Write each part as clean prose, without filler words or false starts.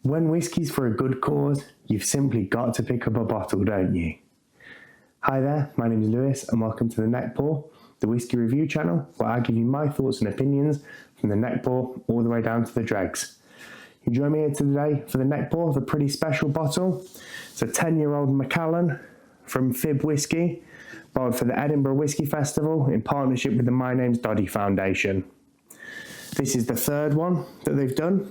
When whiskey's for a good cause, you've simply got to pick up a bottle, don't you? Hi there, my name is Lewis and welcome to the Neckpour, the whiskey review channel, where I give you my thoughts and opinions from the Neckpour all the way down to the Dregs. You join me here today for the Neckpour, the pretty special bottle. It's a 10-year-old Macallan from FIB Whisky, bottled for the Edinburgh Whisky Festival in partnership with the My Name’5 Doddie Foundation. This is the third one that they've done.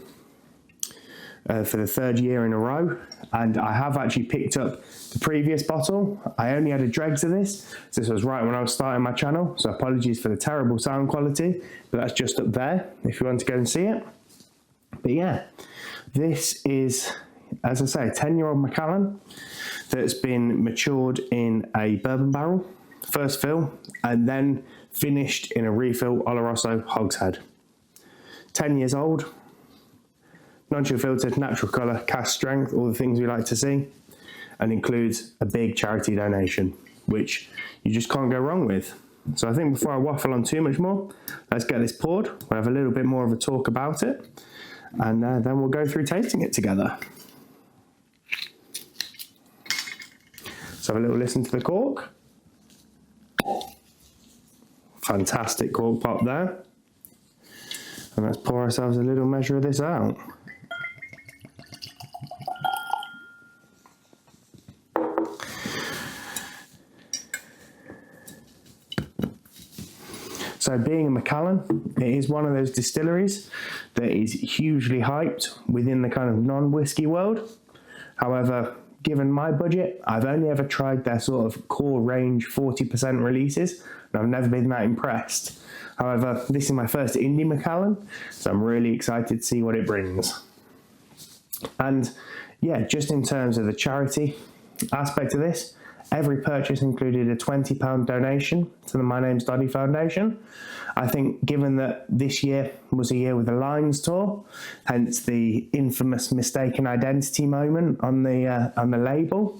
For the third year in a row, and I have actually picked up the previous bottle. I only had a dregs of this, so this was right when I was starting my channel, so apologies for the terrible sound quality, but that's just up there if you want to go and see it. But yeah, this is, as I say, a 10-year-old Macallan that's been matured in a bourbon barrel, first fill, and then finished in a refill Oloroso hogshead. 10 years old, non-chill filtered, natural colour, cask strength, all the things we like to see, and includes a big charity donation, which you just can't go wrong with. So I think before I waffle on too much more, let's get this poured. We'll have a little bit more of a talk about it, and then we'll go through tasting it together. So have a little listen to the cork. Fantastic cork pop there. And let's pour ourselves a little measure of this out. So being a Macallan, it is one of those distilleries that is hugely hyped within the kind of non-whiskey world. However, given my budget, I've only ever tried their sort of core range 40% releases, and I've never been that impressed. However, this is my first indie Macallan, so I'm really excited to see what it brings. And yeah, just in terms of the charity aspect of this, every purchase included a £20 donation to the My Name’5 Doddie Foundation. I think given that this year was a year with the Lines tour, hence the infamous mistaken identity moment on the label,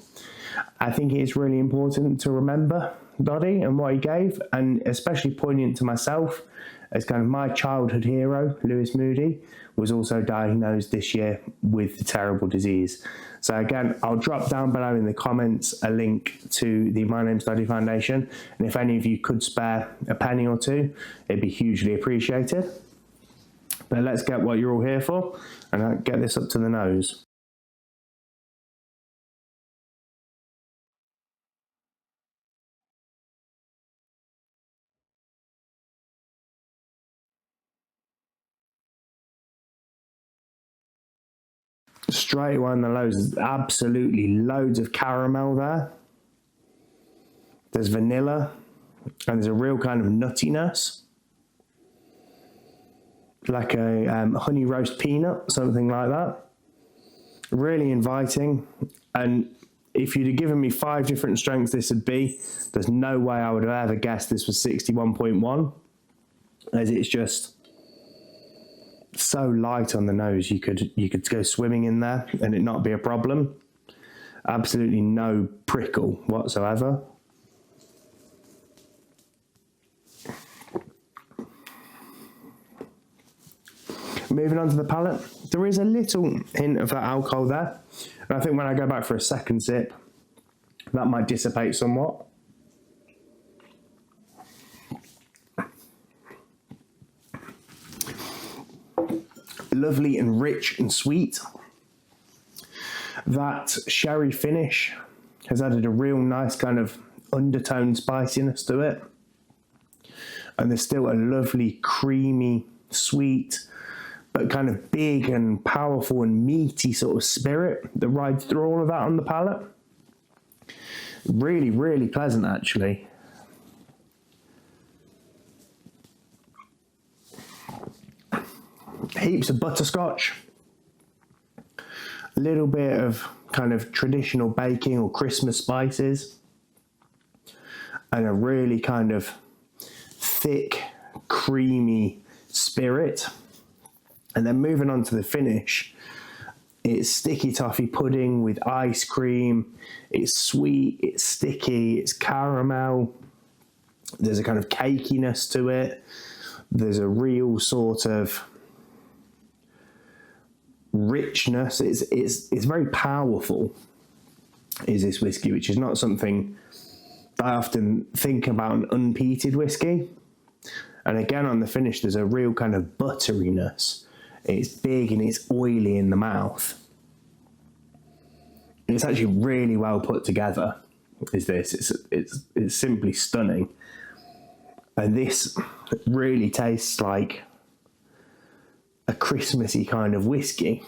I think it is really important to remember Doddie and what he gave, and especially poignant to myself as kind of my childhood hero, Lewis Moody, was also diagnosed this year with the terrible disease. So again, I'll drop down below in the comments a link to the My Name’5 Doddie Foundation, and if any of you could spare a penny or two, it'd be hugely appreciated. But let's get what you're all here for, and I'll get this up to the nose. Straight away on the nose, there's absolutely loads of caramel there. There's vanilla, and there's a real kind of nuttiness, like a honey roast peanut, something like that. Really inviting, and if you'd have given me 5 different strengths this would be, there's no way I would have ever guessed this was 61.1, as it's just so light on the nose. You could go swimming in there and it not be a problem. Absolutely no prickle whatsoever. Moving on to the palate, there is a little hint of that alcohol there, and I think when I go back for a second sip, that might dissipate somewhat. Lovely and rich and sweet. That sherry finish has added a real nice kind of undertone spiciness to it, and there's still a lovely creamy, sweet, but kind of big and powerful and meaty sort of spirit that rides through all of that on the palate. Really, really pleasant actually. Heaps of butterscotch, a little bit of kind of traditional baking or Christmas spices, and a really kind of thick, creamy spirit. And then moving on to the finish, it's sticky toffee pudding with ice cream. It's sweet, it's sticky, it's caramel. There's a kind of cakiness to it. There's a real sort of richness. It's very powerful, is this whiskey, which is not something that I often think about an unpeated whiskey. And again, on the finish, there's a real kind of butteriness. It's big and it's oily in the mouth. It's actually really well put together, is this. It's simply stunning. And this really tastes like a Christmassy kind of whiskey.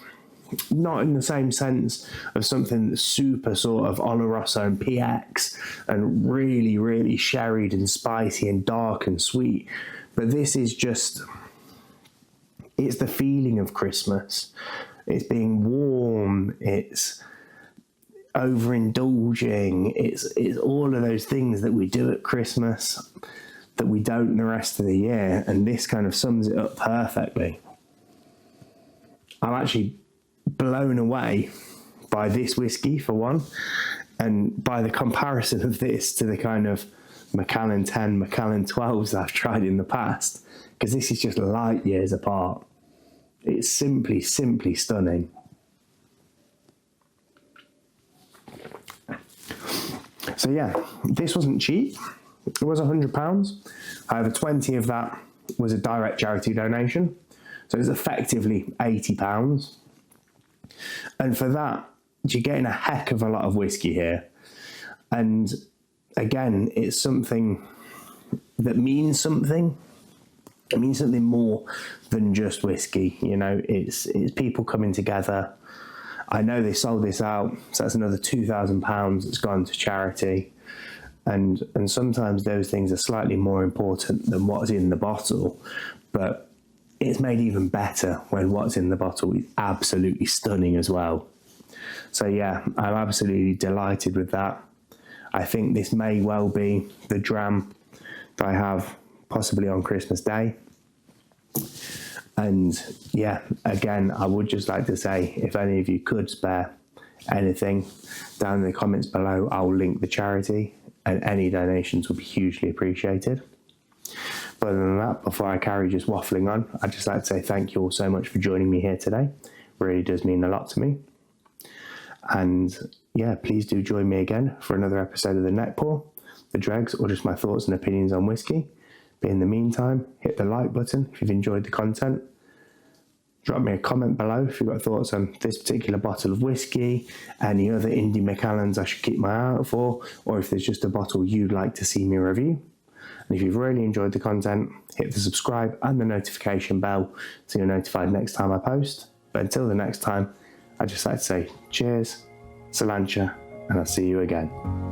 Not in the same sense of something that's super sort of Oloroso and PX and really, really sherried and spicy and dark and sweet. But this is just, it's the feeling of Christmas. It's being warm, it's overindulging, it's all of those things that we do at Christmas that we don't the rest of the year. And this kind of sums it up perfectly. I'm actually blown away by this whiskey, for one, and by the comparison of this to the kind of Macallan 10, Macallan 12s I've tried in the past, because this is just light years apart. It's simply stunning. So yeah, this wasn't cheap. It was £100. However, 20 of that was a direct charity donation. So it's effectively £80. And for that, you're getting a heck of a lot of whiskey here. And again, it's something that means something. It means something more than just whiskey. You know, it's people coming together. I know they sold this out, so that's another £2,000 that's gone to charity. And sometimes those things are slightly more important than what's in the bottle. But it's made even better when what's in the bottle is absolutely stunning as well. So yeah, I'm absolutely delighted with that. I think this may well be the Dram that I have possibly on Christmas Day. And yeah, again, I would just like to say, if any of you could spare anything, down in the comments below, I'll link the charity, and any donations will be hugely appreciated. But other than that, before I carry just waffling on, I'd just like to say thank you all so much for joining me here today. It really does mean a lot to me. And yeah, please do join me again for another episode of the Neckpour, the Dregs, or just my thoughts and opinions on whiskey. But in the meantime, hit the like button if you've enjoyed the content. Drop me a comment below if you've got thoughts on this particular bottle of whiskey, any other indie Macallans I should keep my eye out for, or if there's just a bottle you'd like to see me review. And if you've really enjoyed the content, hit the subscribe and the notification bell so you're notified next time I post. But until the next time, I'd just like to say cheers, Salancha, and I'll see you again.